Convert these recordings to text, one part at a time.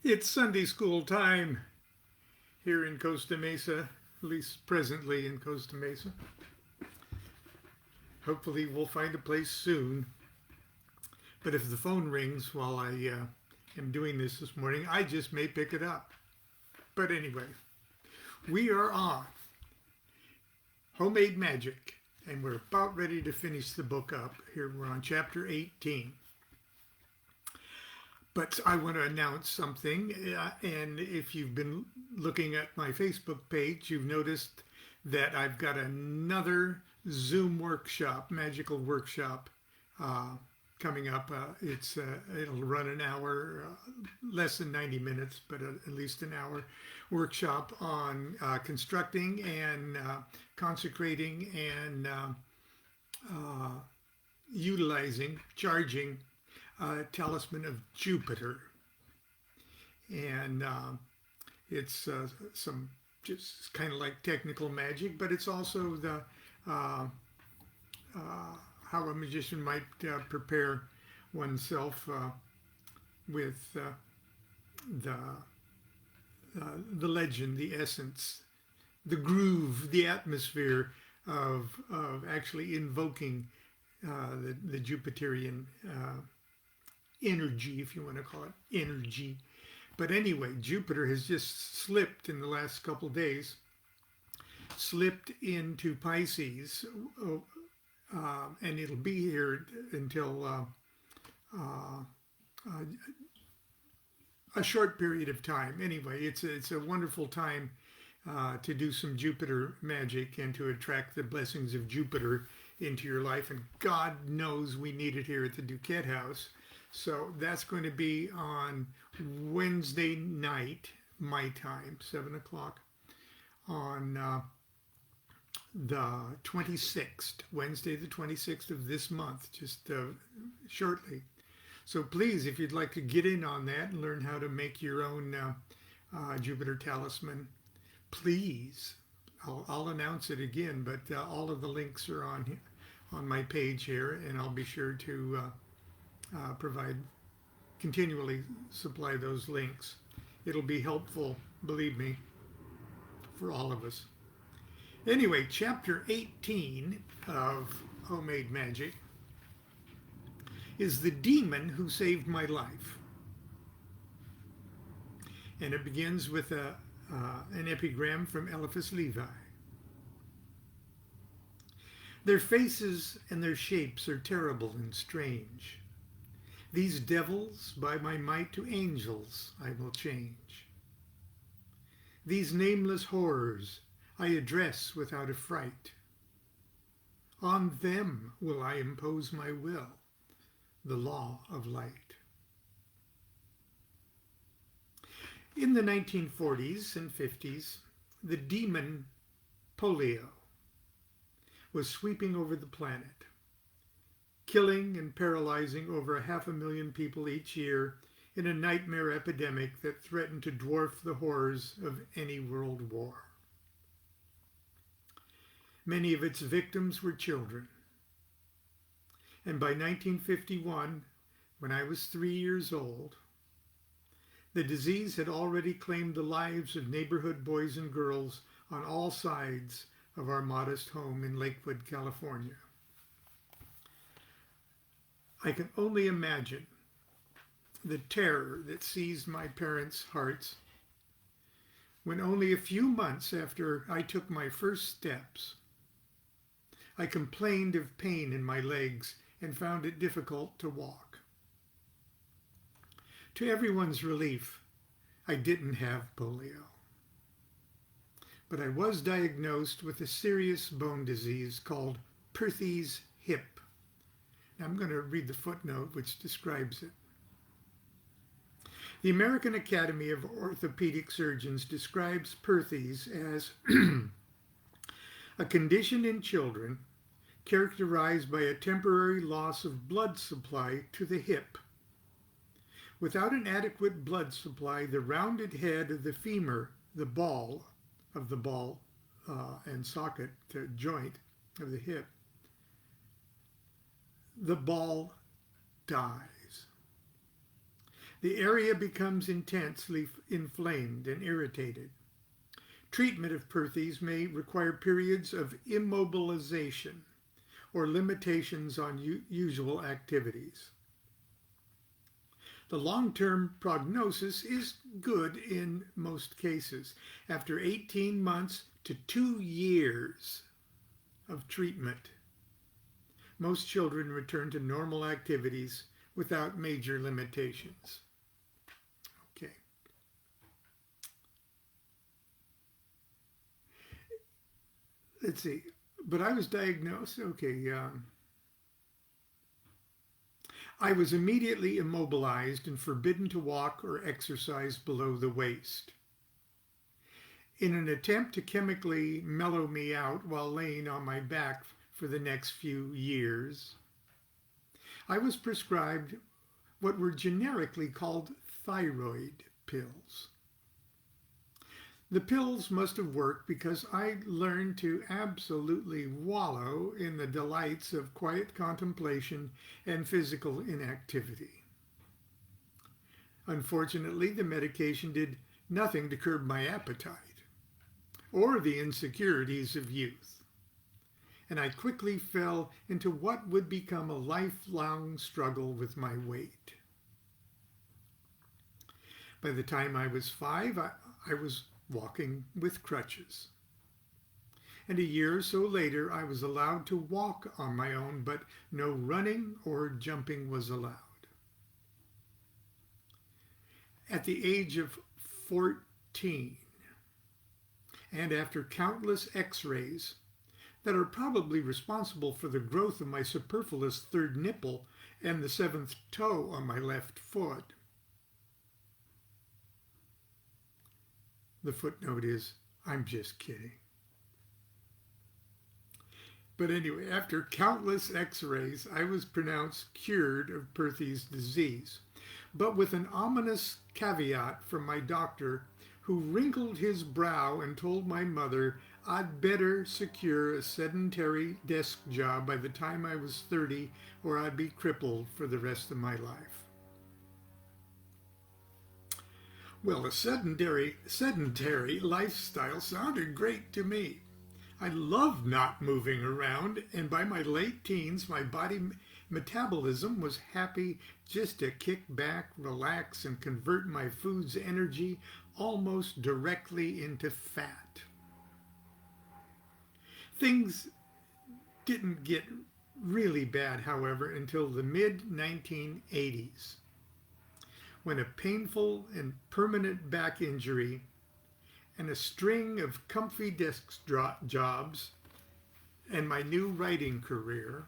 It's Sunday school time here in Costa Mesa, at least presently in Costa Mesa. Hopefully, we'll find a place soon. But if the phone rings while I am doing this morning, I just may pick it up. But anyway, we are on Homemade Magic, and we're about ready to finish the book up. Here we're on chapter 18. But I want to announce something, and if you've been looking at my Facebook page, you've noticed that I've got another Zoom workshop, magical workshop, coming up. It'll run an hour, less than 90 minutes, but at least an hour workshop on constructing and consecrating and utilizing, charging Talisman of Jupiter. And it's some just kind of like technical magic, but it's also the how a magician might prepare oneself with the legend, the essence, the groove, the atmosphere of actually invoking the Jupiterian energy, if you want to call it energy. But anyway, Jupiter has just slipped in the last couple days, slipped into Pisces, and it'll be here until a short period of time. Anyway, it's a wonderful time to do some Jupiter magic and to attract the blessings of Jupiter into your life. And God knows we need it here at the DuQuette House. So that's going to be on Wednesday night, my time, 7 o'clock, on the 26th, Wednesday the 26th of this month, just shortly. So please, if you'd like to get in on that and learn how to make your own Jupiter talisman, please, I'll announce it again, but all of the links are on my page here, and I'll be sure to continually supply those links. It'll be helpful, believe me, for all of us. Anyway, chapter 18 of Homemade Magic is The Demon Who Saved My Life. And it begins with an epigram from Eliphas Levi. Their faces and their shapes are terrible and strange. These devils, by my might to angels, I will change. These nameless horrors I address without affright. On them will I impose my will, the law of light. In the 1940s and 50s, the demon polio was sweeping over the planet, killing and paralyzing over 500,000 people each year in a nightmare epidemic that threatened to dwarf the horrors of any world war. Many of its victims were children. And by 1951, when I was 3 years old, the disease had already claimed the lives of neighborhood boys and girls on all sides of our modest home in Lakewood, California. I can only imagine the terror that seized my parents' hearts when only a few months after I took my first steps, I complained of pain in my legs and found it difficult to walk. To everyone's relief, I didn't have polio, but I was diagnosed with a serious bone disease called Perthes hip. I'm going to read the footnote which describes it. The American Academy of Orthopedic Surgeons describes Perthes as a condition in children characterized by a temporary loss of blood supply to the hip. Without an adequate blood supply, the rounded head of the femur, the ball and socket joint of the hip, the ball dies. The area becomes intensely inflamed and irritated. Treatment of Perthes may require periods of immobilization or limitations on usual activities. The long-term prognosis is good in most cases. After 18 months to 2 years of treatment, most children return to normal activities without major limitations. Okay. Let's see. But I was diagnosed, I was immediately immobilized and forbidden to walk or exercise below the waist. In an attempt to chemically mellow me out while laying on my back for the next few years, I was prescribed what were generically called thyroid pills. The pills must have worked because I learned to absolutely wallow in the delights of quiet contemplation and physical inactivity. Unfortunately, the medication did nothing to curb my appetite or the insecurities of youth, and I quickly fell into what would become a lifelong struggle with my weight. By the time I was 5, I was walking with crutches. And a year or so later, I was allowed to walk on my own, but no running or jumping was allowed. At the age of 14, and after countless x-rays that are probably responsible for the growth of my superfluous third nipple and the 7th toe on my left foot, the footnote is, I'm just kidding. But anyway, after countless x-rays, I was pronounced cured of Perthes' disease, but with an ominous caveat from my doctor, who wrinkled his brow and told my mother I'd better secure a sedentary desk job by the time I was 30, or I'd be crippled for the rest of my life. Well, a sedentary lifestyle sounded great to me. I loved not moving around, and by my late teens, my body metabolism was happy just to kick back, relax, and convert my food's energy almost directly into fat. Things didn't get really bad, however, until the mid-1980s. When a painful and permanent back injury and a string of comfy desk jobs and my new writing career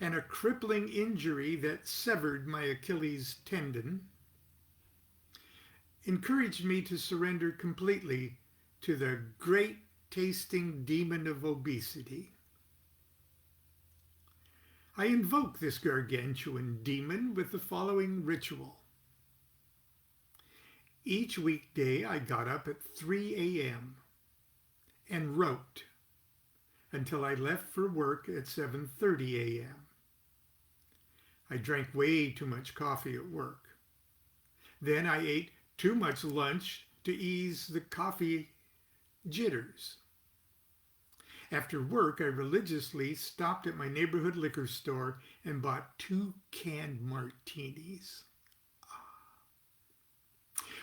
and a crippling injury that severed my Achilles tendon encouraged me to surrender completely to the great tasting demon of obesity. I invoke this gargantuan demon with the following ritual. Each weekday I got up at 3 a.m. and wrote until I left for work at 7:30 a.m. I drank way too much coffee at work. Then I ate too much lunch to ease the coffee jitters. After work, I religiously stopped at my neighborhood liquor store and bought 2 canned martinis,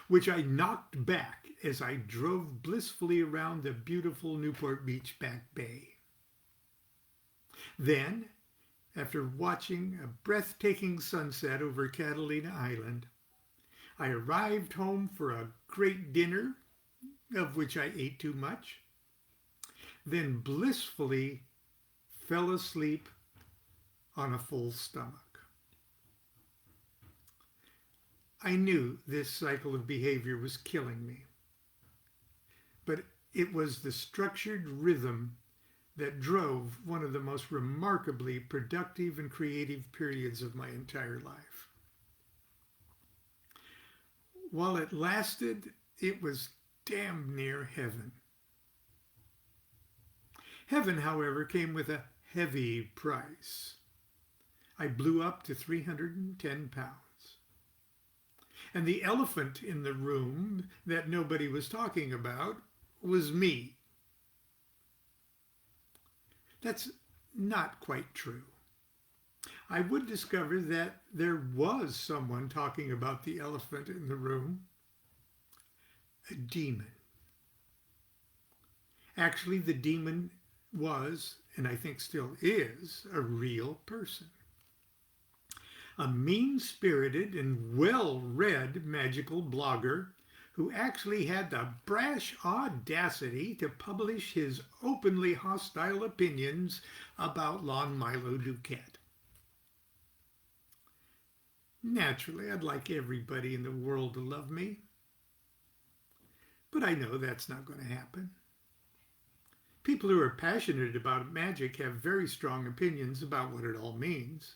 which I knocked back as I drove blissfully around the beautiful Newport Beach Back Bay. Then, after watching a breathtaking sunset over Catalina Island, I arrived home for a great dinner, of which I ate too much, then blissfully fell asleep on a full stomach. I knew this cycle of behavior was killing me, but it was the structured rhythm that drove one of the most remarkably productive and creative periods of my entire life. While it lasted, it was damn near heaven. Heaven, however, came with a heavy price. I blew up to 310 pounds. And the elephant in the room that nobody was talking about was me. That's not quite true. I would discover that there was someone talking about the elephant in the room, a demon. Actually, the demon was, and I think still is, a real person. A mean-spirited and well-read magical blogger who actually had the brash audacity to publish his openly hostile opinions about Lon Milo DuQuette. Naturally, I'd like everybody in the world to love me, but I know that's not going to happen. People who are passionate about magic have very strong opinions about what it all means.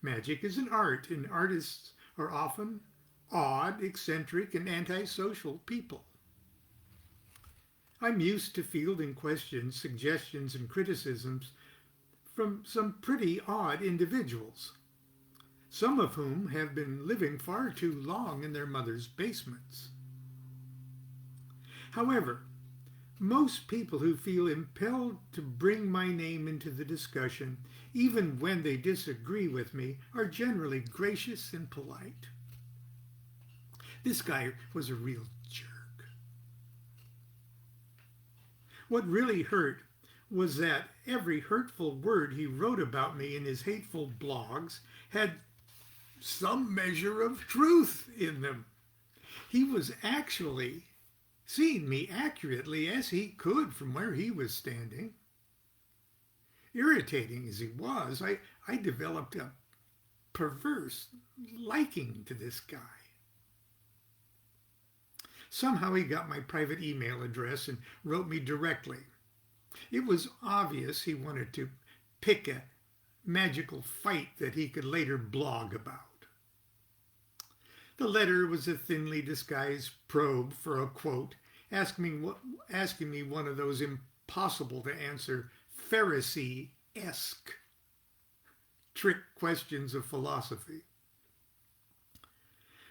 Magic is an art, and artists are often odd, eccentric, and antisocial people. I'm used to fielding questions, suggestions, and criticisms from some pretty odd individuals, some of whom have been living far too long in their mother's basements. However, most people who feel impelled to bring my name into the discussion, even when they disagree with me, are generally gracious and polite. This guy was a real jerk. What really hurt was that every hurtful word he wrote about me in his hateful blogs had some measure of truth in them. He was actually seeing me accurately as he could from where he was standing. Irritating as he was, I developed a perverse liking to this guy. Somehow he got my private email address and wrote me directly. It was obvious he wanted to pick a magical fight that he could later blog about. The letter was a thinly disguised probe for a quote, asking me one of those impossible to answer Pharisee-esque trick questions of philosophy.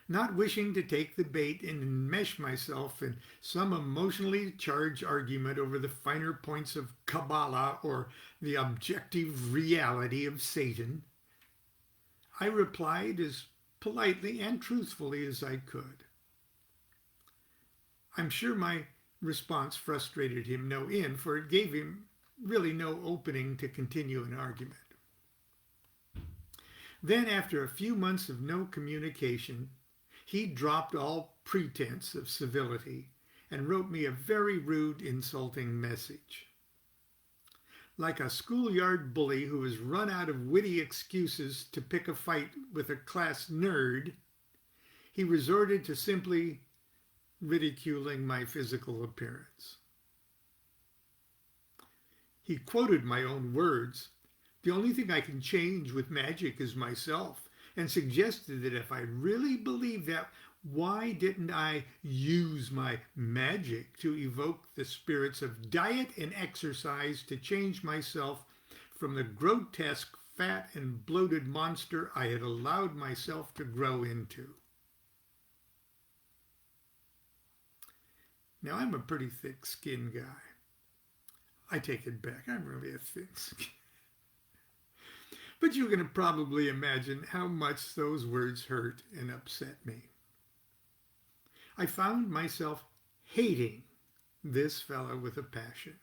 Not wishing to take the bait and enmesh myself in some emotionally charged argument over the finer points of Kabbalah or the objective reality of Satan, I replied as politely and truthfully as I could. I'm sure my response frustrated him no end, for it gave him really no opening to continue an argument. Then, after a few months of no communication, he dropped all pretense of civility and wrote me a very rude, insulting message. Like a schoolyard bully who has run out of witty excuses to pick a fight with a class nerd, he resorted to simply ridiculing my physical appearance. He quoted my own words, "The only thing I can change with magic is myself," and suggested that if I really believed that, why didn't I use my magic to evoke the spirits of diet and exercise to change myself from the grotesque, fat, and bloated monster I had allowed myself to grow into? Now, I'm a pretty thick-skinned guy. I take it back. I'm really a thick-skinned. But you can probably imagine how much those words hurt and upset me. I found myself hating this fellow with a passion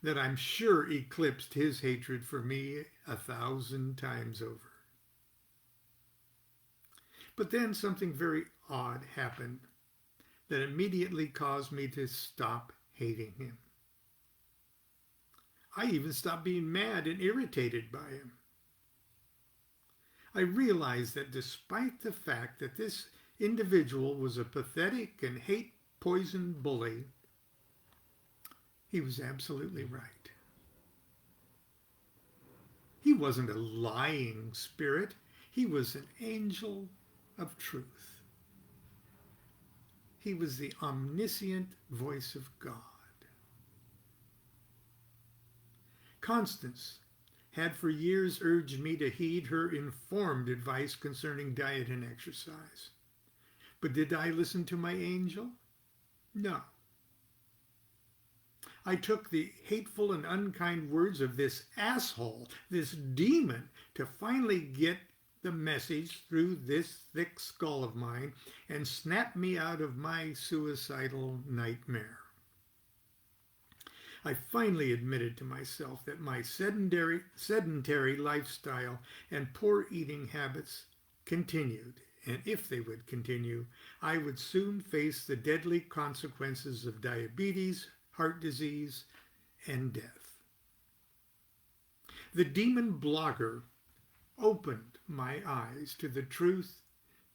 that I'm sure eclipsed his hatred for me 1,000 times over. But then something very odd happened that immediately caused me to stop hating him. I even stopped being mad and irritated by him. I realized that despite the fact that this individual was a pathetic and hate-poisoned bully, he was absolutely right. He wasn't a lying spirit. He was an angel of truth. He was the omniscient voice of God. Constance, had for years urged me to heed her informed advice concerning diet and exercise. But did I listen to my angel? No. I took the hateful and unkind words of this asshole, this demon, to finally get the message through this thick skull of mine and snap me out of my suicidal nightmare. I finally admitted to myself that my sedentary lifestyle and poor eating habits continued, and if they would continue, I would soon face the deadly consequences of diabetes, heart disease, and death. The demon blogger opened my eyes to the truth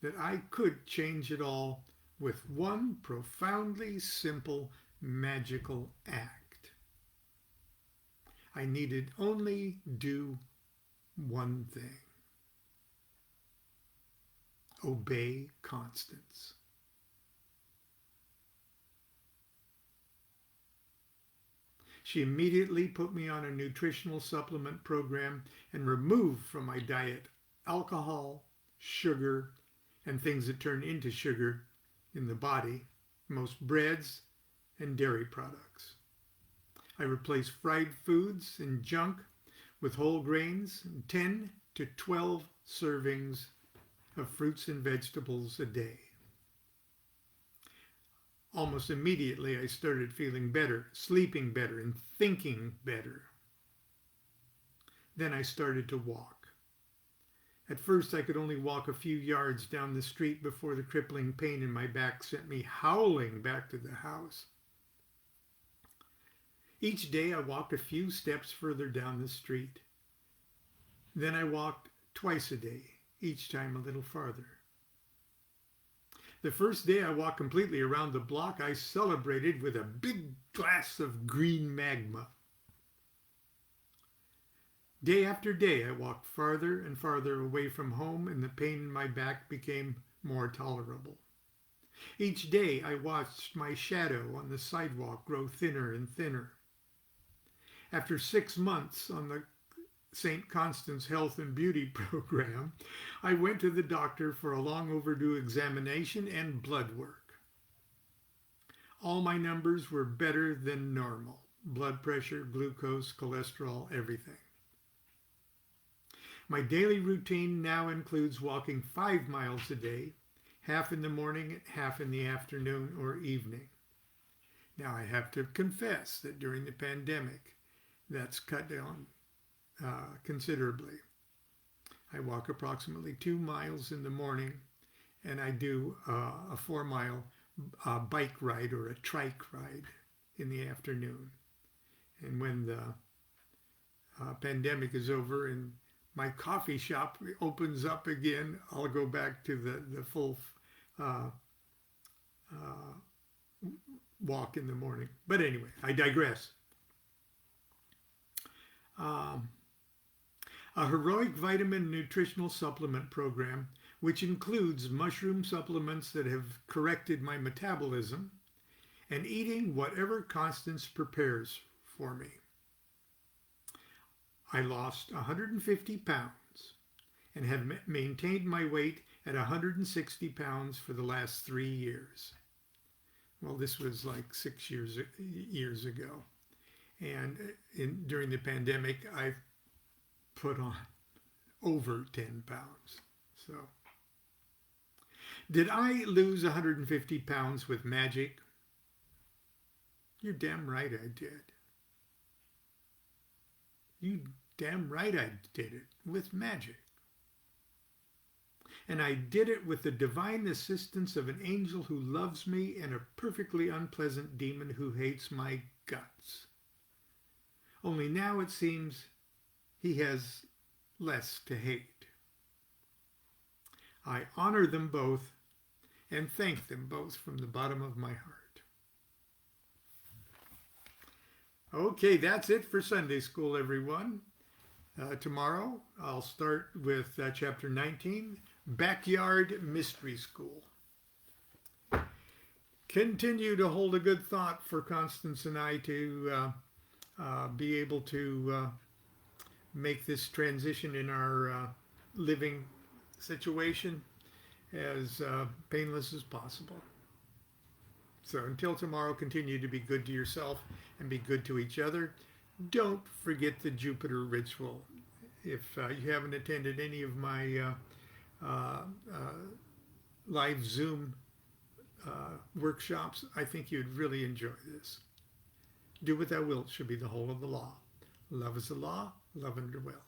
that I could change it all with one profoundly simple, magical act. I needed only do one thing. Obey Constance. She immediately put me on a nutritional supplement program and removed from my diet alcohol, sugar, and things that turn into sugar in the body, most breads and dairy products. I replaced fried foods and junk with whole grains and 10 to 12 servings of fruits and vegetables a day. Almost immediately, I started feeling better, sleeping better, and thinking better. Then I started to walk. At first, I could only walk a few yards down the street before the crippling pain in my back sent me howling back to the house. Each day, I walked a few steps further down the street. Then I walked twice a day, each time a little farther. The first day I walked completely around the block, I celebrated with a big glass of green magma. Day after day, I walked farther and farther away from home, and the pain in my back became more tolerable. Each day, I watched my shadow on the sidewalk grow thinner and thinner. After 6 months on the St. Constance Health and Beauty Program, I went to the doctor for a long overdue examination and blood work. All my numbers were better than normal. Blood pressure, glucose, cholesterol, everything. My daily routine now includes walking 5 miles a day, half in the morning and half in the afternoon or evening. Now I have to confess that during the pandemic, that's cut down considerably. I walk approximately 2 miles in the morning, and I do a 4-mile bike ride or a trike ride in the afternoon. And when the pandemic is over and my coffee shop opens up again, I'll go back to the full walk in the morning. But anyway, I digress. A heroic vitamin nutritional supplement program, which includes mushroom supplements that have corrected my metabolism, and eating whatever Constance prepares for me. I lost 150 pounds and have maintained my weight at 160 pounds for the last 3 years. Well, this was like 6 years ago. And during the pandemic, I've put on over 10 pounds. So, did I lose 150 pounds with Magick? You're damn right I did. You damn right I did it with Magick. And I did it with the divine assistance of an angel who loves me and a perfectly unpleasant demon who hates my guts. Only now it seems he has less to hate. I honor them both and thank them both from the bottom of my heart. Okay, that's it for Sunday School, everyone. Tomorrow I'll start with chapter 19, Backyard Mystery School. Continue to hold a good thought for Constance and I to be able to make this transition in our living situation as painless as possible. So until tomorrow, continue to be good to yourself and be good to each other. Don't forget the Jupiter ritual. If you haven't attended any of my live Zoom workshops, I think you'd really enjoy this. Do what thou wilt should be the whole of the law. Love is the law, love under will.